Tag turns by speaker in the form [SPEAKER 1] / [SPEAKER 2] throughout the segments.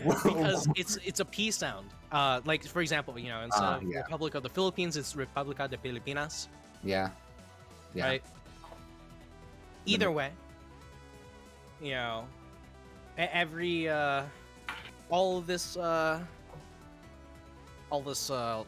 [SPEAKER 1] Because it's a P sound. Like for example, you know, instead of
[SPEAKER 2] yeah.
[SPEAKER 1] Republic of the Philippines, it's República de Filipinas,
[SPEAKER 2] Yeah. Yeah.
[SPEAKER 1] right? Either way, you know, every all this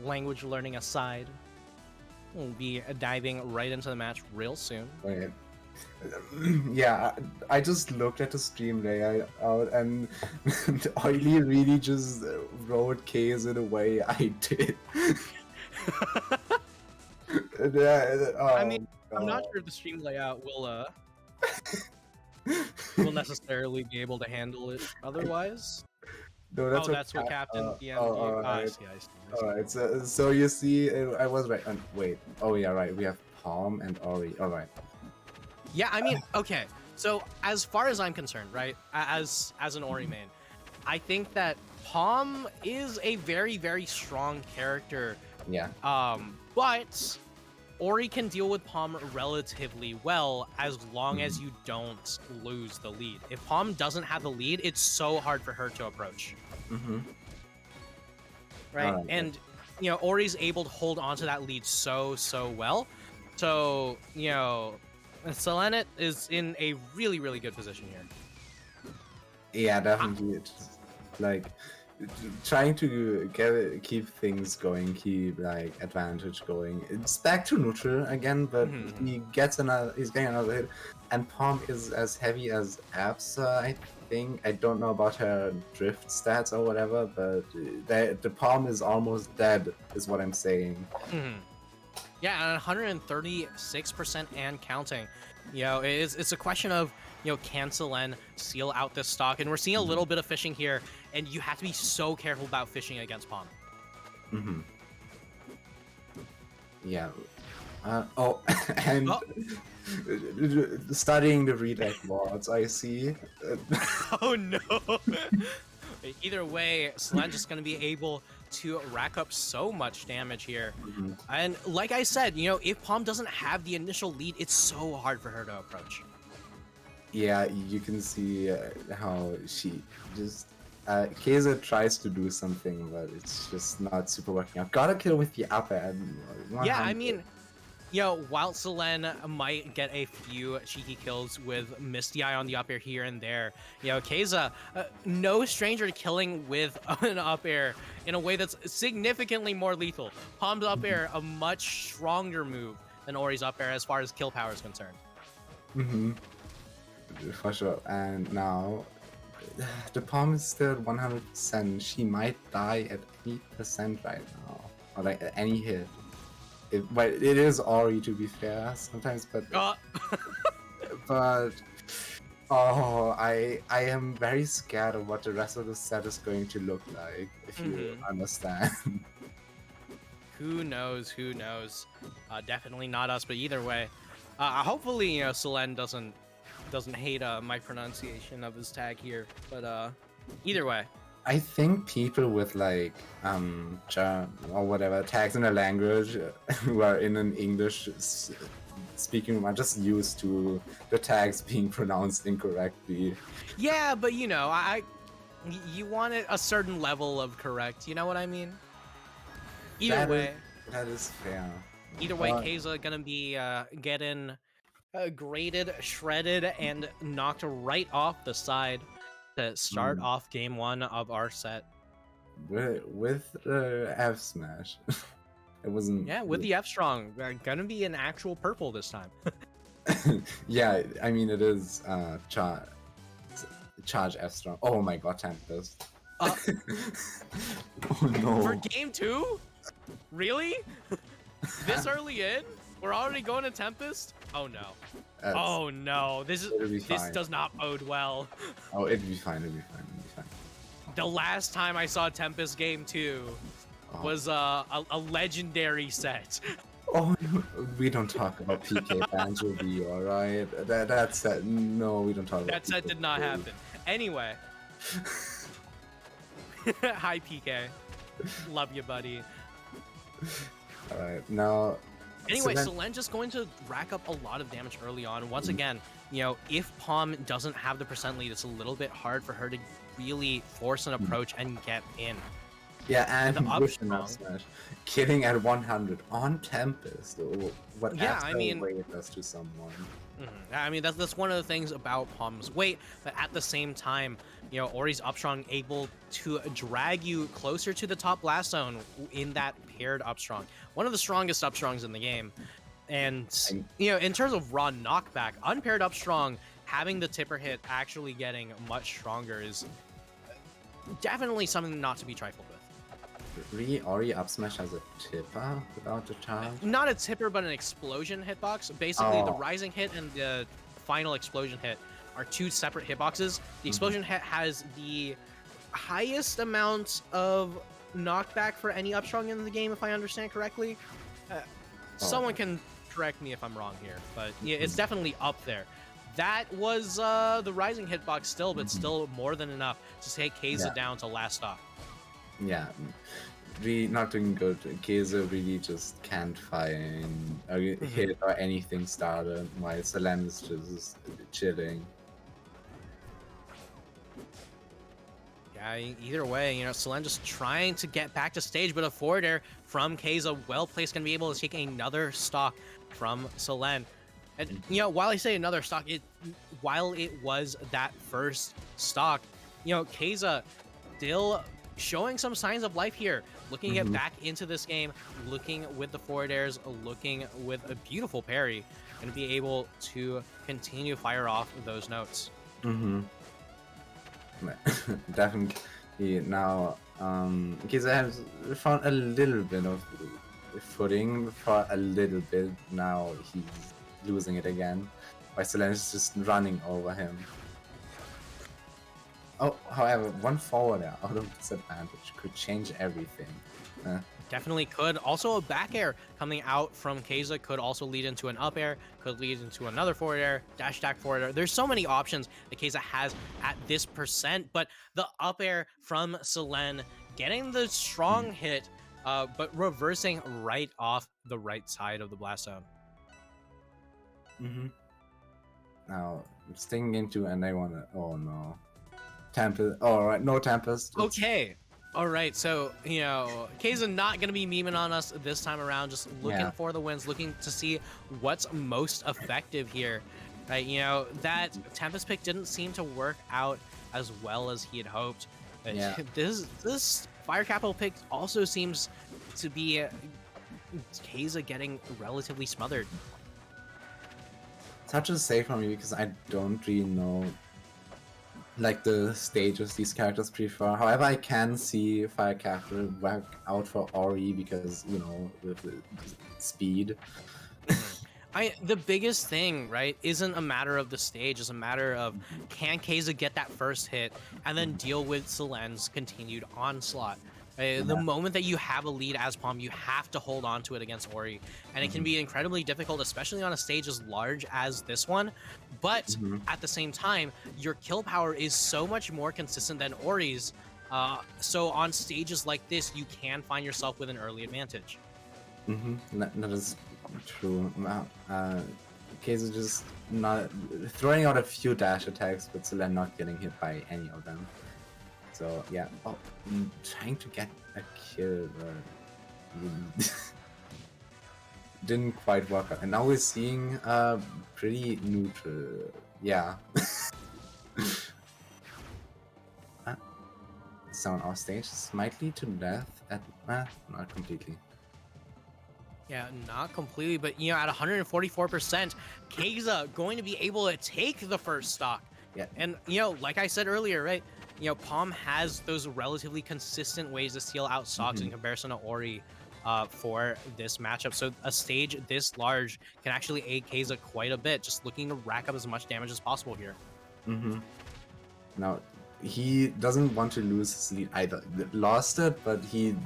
[SPEAKER 1] language learning aside, we'll be diving right into the match real soon.
[SPEAKER 2] Wait. Yeah, I just looked at the stream layout and Oily really just wrote Kaese the way I did.
[SPEAKER 1] I mean, I'm not sure if the stream layout will necessarily be able to handle it otherwise.
[SPEAKER 2] No, that's
[SPEAKER 1] that's what Captain DM'd you.
[SPEAKER 2] alright.
[SPEAKER 1] I see.
[SPEAKER 2] Alright, so you see, I was right. Wait, oh yeah, right. We have Pomme and Ori. Alright.
[SPEAKER 1] Yeah, I mean, okay. So as far as I'm concerned, right, as an Ori main, I think that Pomme is a very, very strong character.
[SPEAKER 2] Yeah.
[SPEAKER 1] But Ori can deal with Pomme relatively well as long as you don't lose the lead. If Pomme doesn't have the lead, it's so hard for her to approach. Right? And, you know, Ori's able to hold on to that lead so well. So, you know, Selenit is in a really, really good position here.
[SPEAKER 2] Yeah, definitely. Like, trying to keep things going, keep like advantage going. It's back to neutral again, but he's getting another hit. And Pomme is as heavy as Abs, I think. I don't know about her drift stats or whatever, but the Pomme is almost dead, is what I'm saying.
[SPEAKER 1] Yeah, and 136% and counting. You know, it's a question of, you know, can Selen seal out this stock? And we're seeing a little bit of fishing here, and you have to be so careful about fishing against Pomme.
[SPEAKER 2] Yeah. And studying the redeck wards, I see.
[SPEAKER 1] Oh no! Either way, Selen's just going to be able to rack up so much damage here. And like I said, you know, if Pomme doesn't have the initial lead, it's so hard for her to approach.
[SPEAKER 2] Yeah, you can see how she just... Kaese tries to do something, but it's just not super working out. Got a kill with the upper.
[SPEAKER 1] Yeah, I mean, you know, while Selen might get a few cheeky kills with Misty Eye on the up air here and there, you know, Kaese, no stranger to killing with an up air in a way that's significantly more lethal. Pomme's up air, a much stronger move than Ori's up air as far as kill power is concerned.
[SPEAKER 2] For sure. And now, the Pomme is still at 100%. She might die at 8% right now, or like at any hit. But it is Ori, to be fair, sometimes, but but oh, I am very scared of what the rest of the set is going to look like, if you understand.
[SPEAKER 1] Who knows? Definitely not us, but either way, hopefully, you know, Selen doesn't hate my pronunciation of his tag here, but either way.
[SPEAKER 2] I think people with like or whatever tags in a language who are in an English speaking room are just used to the tags being pronounced incorrectly.
[SPEAKER 1] Yeah, but you know, you want a certain level of correct. You know what I mean? Either way,
[SPEAKER 2] that is fair.
[SPEAKER 1] Either way, Kaese gonna be getting graded, shredded, and knocked right off the side to start off game one of our set.
[SPEAKER 2] With F smash. It wasn't...
[SPEAKER 1] Yeah, with the F strong. Gonna be an actual purple this time.
[SPEAKER 2] Yeah, I mean, it is charge F strong. Oh my god, Tempest. Oh no.
[SPEAKER 1] For game two? Really? This early in? We're already going to Tempest? Oh no. Oh no. This does not bode well.
[SPEAKER 2] Oh, it'd be fine.
[SPEAKER 1] The last time I saw Tempest game 2 was a legendary set.
[SPEAKER 2] Oh, no, we don't talk about PK bans with you, alright? That set, no, we don't talk about
[SPEAKER 1] that set did not happen. Anyway. Hi, PK. Love you, buddy.
[SPEAKER 2] Alright, now
[SPEAKER 1] Anyway,
[SPEAKER 2] then,
[SPEAKER 1] Selen just going to rack up a lot of damage early on. Once again, you know, if Pomme doesn't have the percent lead, it's a little bit hard for her to really force an approach and get in.
[SPEAKER 2] yeah,
[SPEAKER 1] And the
[SPEAKER 2] and
[SPEAKER 1] up
[SPEAKER 2] Russian
[SPEAKER 1] strong.
[SPEAKER 2] smash, killing at 100 on Tempest. Oh, what
[SPEAKER 1] Yeah, I mean,
[SPEAKER 2] weight does to someone.
[SPEAKER 1] I mean, that's one of the things about Pomme's weight, but at the same time, you know, Ori's upstrong able to drag you closer to the top blast zone in that paired upstrong. One of the strongest upstrongs in the game. And, you know, in terms of raw knockback, unpaired upstrong, having the tipper hit actually getting much stronger is definitely something not to be trifled with.
[SPEAKER 2] Really, Ori up smash has a tipper without the charge?
[SPEAKER 1] Not a tipper, but an explosion hitbox. Basically, the
[SPEAKER 2] Oh.
[SPEAKER 1] rising hit and the final explosion hit are two separate hitboxes. The explosion hit has the highest amount of knockback for any upstrong in the game, if I understand correctly. Someone can correct me if I'm wrong here, but yeah, it's definitely up there. That was the rising hitbox still, but still more than enough to take Kaese down to last stop.
[SPEAKER 2] Yeah, really not doing good. Kaese really just can't find a hit or anything started, while Selenit is just chilling.
[SPEAKER 1] Yeah, either way, you know, Selen just trying to get back to stage, but a forward air from Kaese, well placed, gonna be able to take another stock from Selen. And you know, while I say another stock, while it was that first stock, you know, Kaese still showing some signs of life here, looking to get back into this game, looking with the forward airs, looking with a beautiful parry, and be able to continue to fire off those notes.
[SPEAKER 2] Definitely now Kaese has found a little bit of footing for a little bit. Now he's losing it again, while Selenit is just running over him. Oh, however, one forward air out of disadvantage could change everything.
[SPEAKER 1] Definitely could. Also, a back air coming out from Kaese could also lead into an up air, could lead into another forward air, dash attack forward air. There's so many options that Kaese has at this percent, but the up air from Selen getting the strong hit, but reversing right off the right side of the blast zone.
[SPEAKER 2] Now, stinging into, and they want to. Oh no. Tempest. Oh, all right, no Tempest.
[SPEAKER 1] Okay. All right, so, you know, Kaese not going to be memeing on us this time around, just looking for the wins, looking to see what's most effective here. Right, you know, that Tempest pick didn't seem to work out as well as he had hoped. This Fire Capital pick also seems to be Kaese getting relatively smothered.
[SPEAKER 2] It's hard to say for me because I don't really know like the stages these characters prefer. However, I can see Fire Capital work out for Ori because, you know, with the speed.
[SPEAKER 1] The biggest thing, right, isn't a matter of the stage, it's a matter of can Kaese get that first hit and then deal with Selen's continued onslaught. The moment that you have a lead as Pomme, you have to hold on to it against Ori, and it can be incredibly difficult, especially on a stage as large as this one. But at the same time, your kill power is so much more consistent than Ori's. So on stages like this, you can find yourself with an early advantage.
[SPEAKER 2] That is true. Kaese just not throwing out a few dash attacks, but Selen not getting hit by any of them. So yeah, trying to get a kill, but didn't quite work out. And now we're seeing pretty neutral. Yeah. So on our stage, this might lead to death at not completely.
[SPEAKER 1] Yeah, not completely, but you know, at 144%, Kaese going to be able to take the first stock.
[SPEAKER 2] Yeah.
[SPEAKER 1] And you know, like I said earlier, right? You know, Pomme has those relatively consistent ways to steal out stocks in comparison to Ori for this matchup. So a stage this large can actually aid Kaese quite a bit, just looking to rack up as much damage as possible here.
[SPEAKER 2] Now, he doesn't want to lose his lead either. Lost it, but he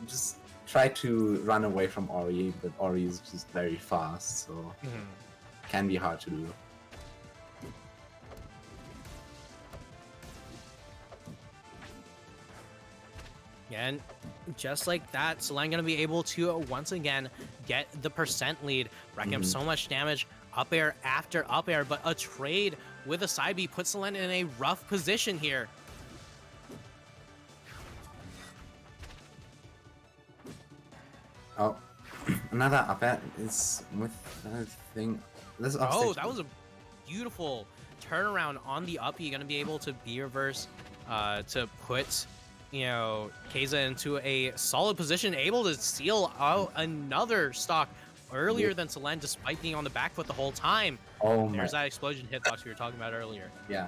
[SPEAKER 2] just tried to run away from Ori, but Ori is just very fast, so can be hard to do.
[SPEAKER 1] And just like that, Selen gonna be able to once again get the percent lead, wreck him so much damage, up air after up air, but a trade with a side B puts Selen in a rough position here.
[SPEAKER 2] Oh, another up air is with that thing. This
[SPEAKER 1] Oh, that was a beautiful turnaround on the up. You're gonna be able to B reverse to put, you know, Kaese into a solid position, able to seal out another stock earlier than Selen, despite being on the back foot the whole time.
[SPEAKER 2] Oh
[SPEAKER 1] There's
[SPEAKER 2] my.
[SPEAKER 1] that explosion hitbox we were talking about earlier.
[SPEAKER 2] Yeah.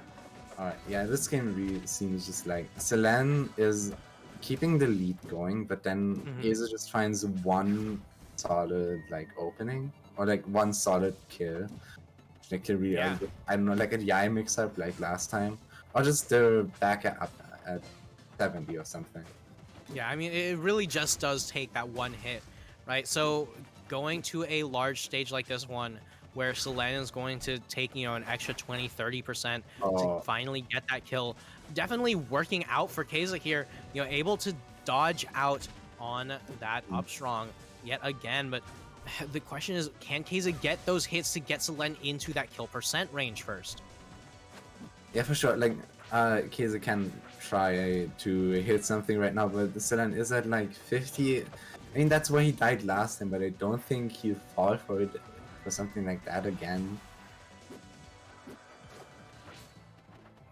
[SPEAKER 2] Alright. Yeah, this game really seems just like Selen is keeping the lead going, but then Kaese just finds one solid like opening or like one solid kill. Like a real,
[SPEAKER 1] Yeah.
[SPEAKER 2] I don't know, like a Yai mix-up like last time, or just the back up at 70 or something.
[SPEAKER 1] Yeah, I mean, it really just does take that one hit, right? So going to a large stage like this one, where Selen is going to take, you know, an extra 20-30% to finally get that kill, definitely working out for Kaese here, you know, able to dodge out on that up strong yet again. But the question is, can Kaese get those hits to get Selen into that kill percent range first?
[SPEAKER 2] Yeah, for sure. Like, Kaese can try to hit something right now, but Selen is at like 50. I mean, that's where he died last time, but I don't think he'll fall for it for something like that again.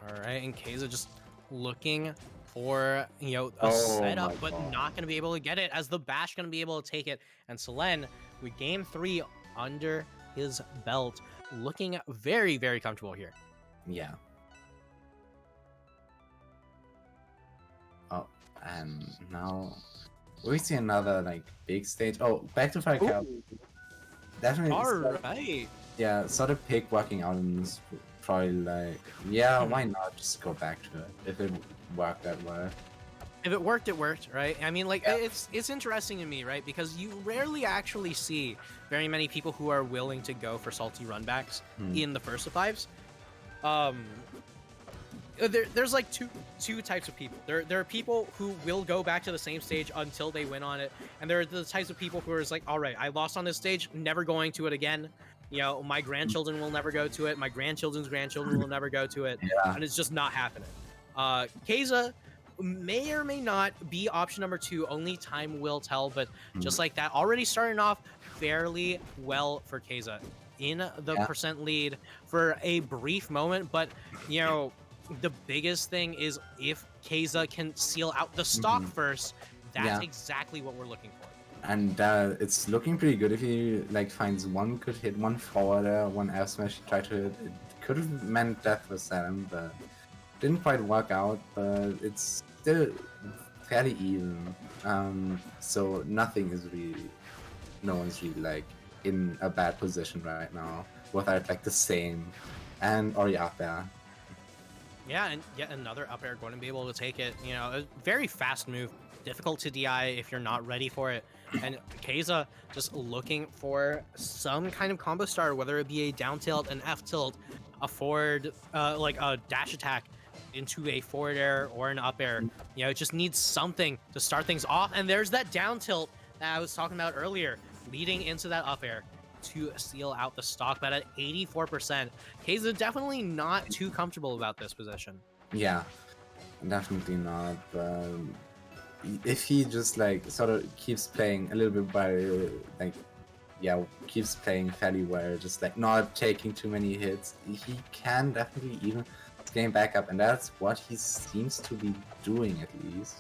[SPEAKER 1] All right, and Kaese just looking for, you know, a
[SPEAKER 2] Oh
[SPEAKER 1] setup,
[SPEAKER 2] my
[SPEAKER 1] but
[SPEAKER 2] God.
[SPEAKER 1] not going to be able to get it, as the Bash going to be able to take it. And Selen, with game 3 under his belt, looking very, very comfortable here.
[SPEAKER 2] Yeah. Oh, and now we see another like big stage. Oh, back to Fire Cow. Definitely.
[SPEAKER 1] All right.
[SPEAKER 2] Yeah, sort of pick working out in this probably like, yeah, why not just go back to it if it worked that well.
[SPEAKER 1] If it worked, it worked, right? I mean, like, it's interesting to me, right? Because you rarely actually see very many people who are willing to go for salty runbacks in the first of fives. There's like two types of people. There are people who will go back to the same stage until they win on it, and there are the types of people who are just like, all right, I lost on this stage, never going to it again. You know, my grandchildren will never go to it. My grandchildren's grandchildren will never go to it, and it's just not happening. Kaese may or may not be option number 2. Only time will tell. But just like that, already starting off fairly well for Kaese in the percent lead for a brief moment. But you know, the biggest thing is if Kaese can seal out the stock first, that's exactly what we're looking for.
[SPEAKER 2] And it's looking pretty good if he like finds one good hit, one forwarder, one F smash he tried to hit. It could have meant death for Sein, but didn't quite work out. But it's still fairly even. So nothing is really, no one's really like in a bad position right now without like the same and or up there.
[SPEAKER 1] Yeah, and yet another up air going to be able to take it. You know, a very fast move, difficult to DI if you're not ready for it. And Kaese just looking for some kind of combo starter, whether it be a down tilt, an F tilt, a forward, like a dash attack into a forward air or an up air. You know, it just needs something to start things off. And there's that down tilt that I was talking about earlier, leading into that up air to seal out the stock. But at 84%, Kaese definitely not too comfortable about this position.
[SPEAKER 2] Yeah, definitely not. If he just like sort of keeps playing a little bit by like, yeah, keeps playing fairly well, just like not taking too many hits, he can definitely even game back up, and that's what he seems to be doing at least.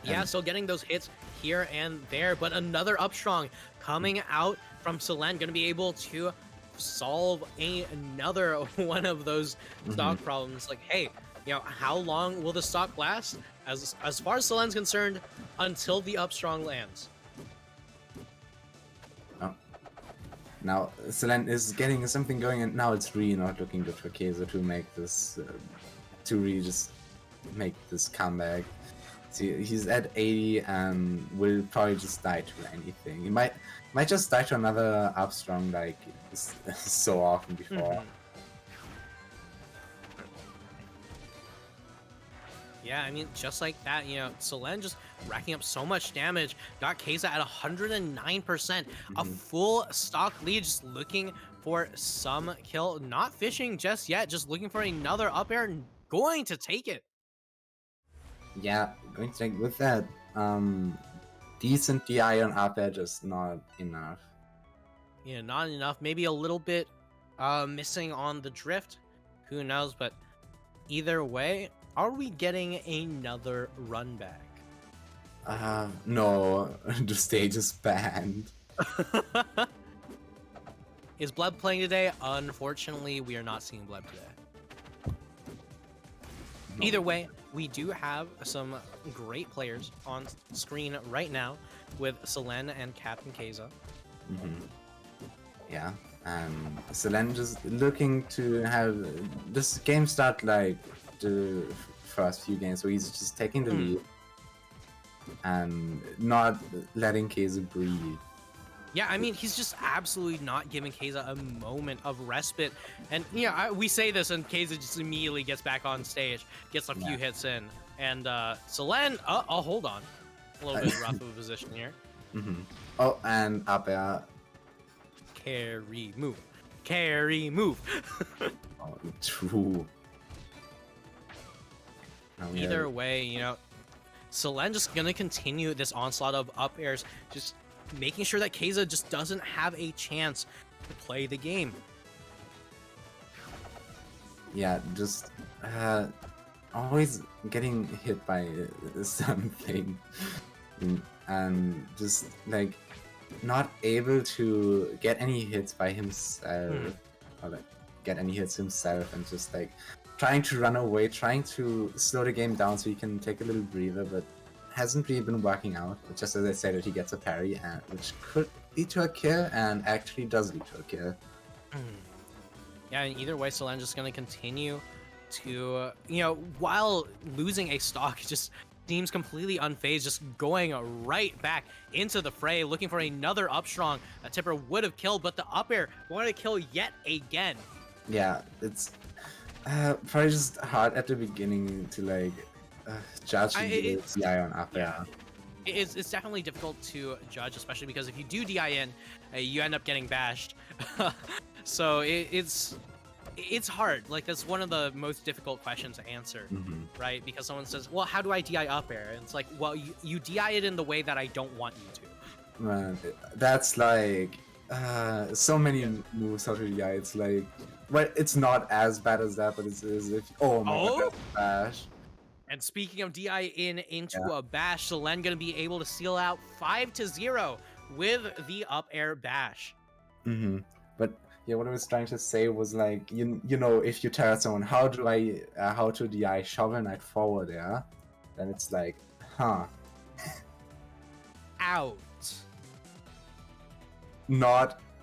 [SPEAKER 1] Yeah, so getting those hits here and there, but another up strong coming out from Selen, going to be able to solve another one of those stock problems. Like, hey, you know, how long will the stock last? As far as Selen's concerned, until the up strong lands.
[SPEAKER 2] Oh. Now Selen is getting something going, and now it's really not looking good for Kaese to make this, to really just make this comeback. See, he's at 80 and will probably just die to anything. He might just die to another up strong like so often before.
[SPEAKER 1] Yeah, I mean, just like that, Selen just racking up so much damage, got Kaese at 109%, a
[SPEAKER 2] Mhm.
[SPEAKER 1] full stock lead, just looking for some kill, not fishing just yet, just looking for another up air, and going to take it.
[SPEAKER 2] Yeah, going to take with that. Decent DI on up air, just not enough.
[SPEAKER 1] Not enough, maybe a little bit missing on the drift, who knows, but either way, are we getting another run back?
[SPEAKER 2] No, the stage is banned.
[SPEAKER 1] Is Bleb playing today? Unfortunately, we are not seeing Bleb today.
[SPEAKER 2] No.
[SPEAKER 1] Either way, we do have some great players on screen right now with Selen and Captain Kaese.
[SPEAKER 2] Yeah, Selenit just looking to have this game start like the first few games where he's just taking the lead and not letting Kaese breathe.
[SPEAKER 1] Yeah, I mean, he's just absolutely not giving Kaese a moment of respite. And, we say this, and Kaese just immediately gets back on stage, gets a few hits in. And Selen, hold on. A little bit rough of a position here.
[SPEAKER 2] Oh, and up air.
[SPEAKER 1] Carry, move. Carry, move.
[SPEAKER 2] Oh, true.
[SPEAKER 1] Either way, Selen just going to continue this onslaught of up airs, just making sure that Kaese just doesn't have a chance to play the game.
[SPEAKER 2] Yeah, just always getting hit by something and just like not able to get any hits by himself or like get any hits himself, and just like trying to run away, trying to slow the game down so he can take a little breather, but hasn't really been working out. Just as I said, that he gets a parry, which could lead to a kill, and actually does lead to a kill.
[SPEAKER 1] Yeah, and either way, Selen's just going to continue to, while losing a stock, just seems completely unfazed, just going right back into the fray, looking for another up strong. A Tipper would have killed, but the up air wanted to kill yet again.
[SPEAKER 2] Yeah, it's probably just hard at the beginning to like judge the DI on up air.
[SPEAKER 1] It's definitely difficult to judge, especially because if you do DI in, you end up getting bashed. So it's hard. Like, that's one of the most difficult questions to answer, right? Because someone says, well, how do I DI up air? And it's like, well, you DI it in the way that I don't want you to.
[SPEAKER 2] Man, that's like so many moves how to DI. It's like, well, it's not as bad as that, but it's as if, oh my god, that's a bash.
[SPEAKER 1] And speaking of DI into a bash, Selen gonna be able to seal out 5-0 with the up air bash.
[SPEAKER 2] But yeah, what I was trying to say was like, you know, if you tell someone how to DI Shovel Knight forward, then it's like,
[SPEAKER 1] Out.
[SPEAKER 2] Not